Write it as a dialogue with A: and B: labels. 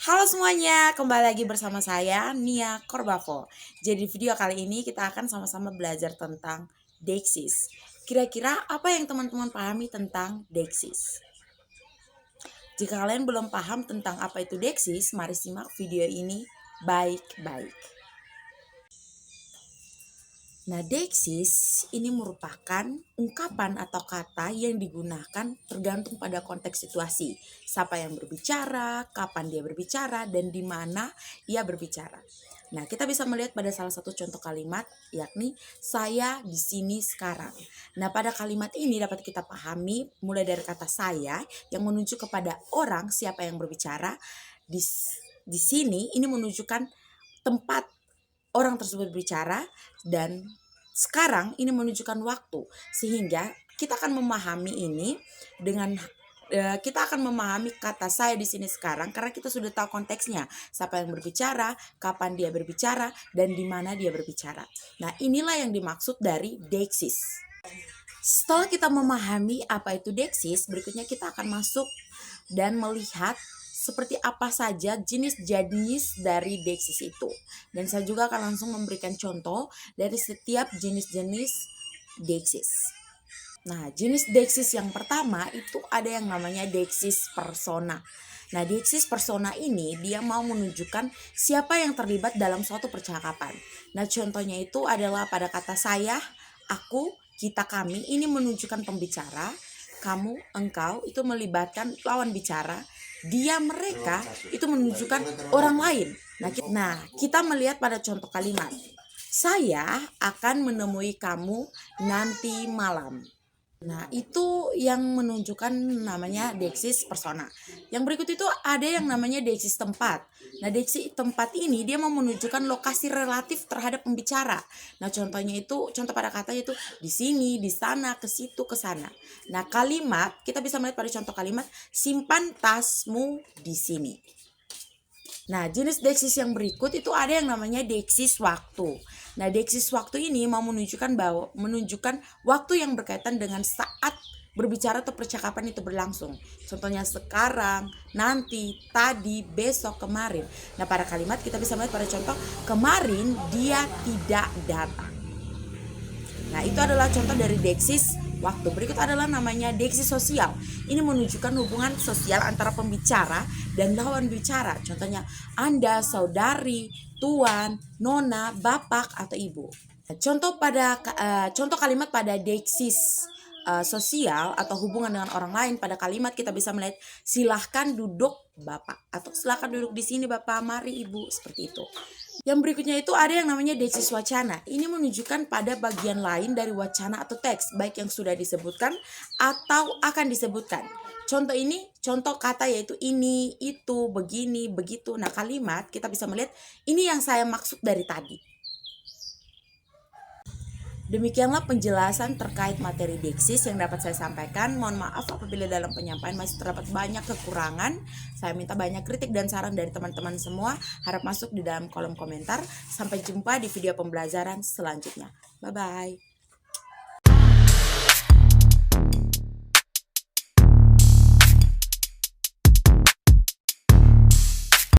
A: Halo semuanya, kembali lagi bersama saya Nia Korbavo. Jadi di video kali ini kita akan sama-sama belajar tentang deiksis. Kira-kira apa yang teman-teman pahami tentang deiksis? Jika kalian belum paham tentang apa itu deiksis, mari simak video ini baik-baik. Nah, deiksis ini merupakan ungkapan atau kata yang digunakan tergantung pada konteks situasi. Siapa yang berbicara, kapan dia berbicara, dan di mana ia berbicara. Nah, kita bisa melihat pada salah satu contoh kalimat, yakni saya di sini sekarang. Nah, pada kalimat ini dapat kita pahami mulai dari kata saya yang menunjuk kepada orang siapa yang berbicara. Di sini ini menunjukkan tempat orang tersebut berbicara, dan sekarang ini menunjukkan waktu, sehingga kita akan memahami ini dengan kita akan memahami kata saya di sini sekarang karena kita sudah tahu konteksnya, siapa yang berbicara, kapan dia berbicara, dan di mana dia berbicara. Nah, inilah yang dimaksud dari deiksis. Setelah kita memahami apa itu deiksis, berikutnya kita akan masuk dan melihat seperti apa saja jenis-jenis dari deiksis itu. Dan saya juga akan langsung memberikan contoh dari setiap jenis-jenis deiksis. Nah, jenis deiksis yang pertama itu ada yang namanya deiksis persona. Nah, deiksis persona ini dia mau menunjukkan siapa yang terlibat dalam suatu percakapan. Nah, contohnya itu adalah pada kata saya, aku, kita, kami, ini menunjukkan pembicara. Kamu, engkau itu melibatkan lawan bicara. Dia, mereka itu menunjukkan orang lain. Nah, kita melihat pada contoh kalimat. Saya akan menemui kamu nanti malam. Nah, itu yang menunjukkan namanya deiksis persona. Yang berikut itu ada yang namanya deiksis tempat. Nah, deiksis tempat ini dia mau menunjukkan lokasi relatif terhadap pembicara. Nah, contohnya itu, contoh pada kata itu di sini, di sana, ke situ, ke sana. Nah, kalimat kita bisa melihat pada contoh kalimat simpan tasmu di sini. Nah, jenis deiksis yang berikut itu ada yang namanya deiksis waktu. Nah, deiksis waktu ini mau menunjukkan waktu yang berkaitan dengan saat berbicara atau percakapan itu berlangsung. Contohnya sekarang, nanti, tadi, besok, kemarin. Nah, pada kalimat kita bisa melihat pada contoh kemarin dia tidak datang. Nah, itu adalah contoh dari deiksis waktu. Berikut adalah namanya deiksis sosial. Ini menunjukkan hubungan sosial antara pembicara dan lawan bicara. Contohnya Anda, saudari, tuan, nona, bapak, atau ibu. Contoh kalimat pada deiksis sosial atau hubungan dengan orang lain, pada kalimat kita bisa melihat silahkan duduk bapak, atau silahkan duduk di sini bapak, mari ibu, seperti itu. Yang berikutnya itu ada yang namanya deiksis wacana. Ini menunjukkan pada bagian lain dari wacana atau teks, baik yang sudah disebutkan atau akan disebutkan. Contoh kata yaitu ini, itu, begini, begitu. Nah, kalimat kita bisa melihat ini yang saya maksud dari tadi. Demikianlah penjelasan terkait materi deiksis yang dapat saya sampaikan. Mohon maaf apabila dalam penyampaian masih terdapat banyak kekurangan. Saya minta banyak kritik dan saran dari teman-teman semua. Harap masuk di dalam kolom komentar. Sampai jumpa di video pembelajaran selanjutnya. Bye-bye.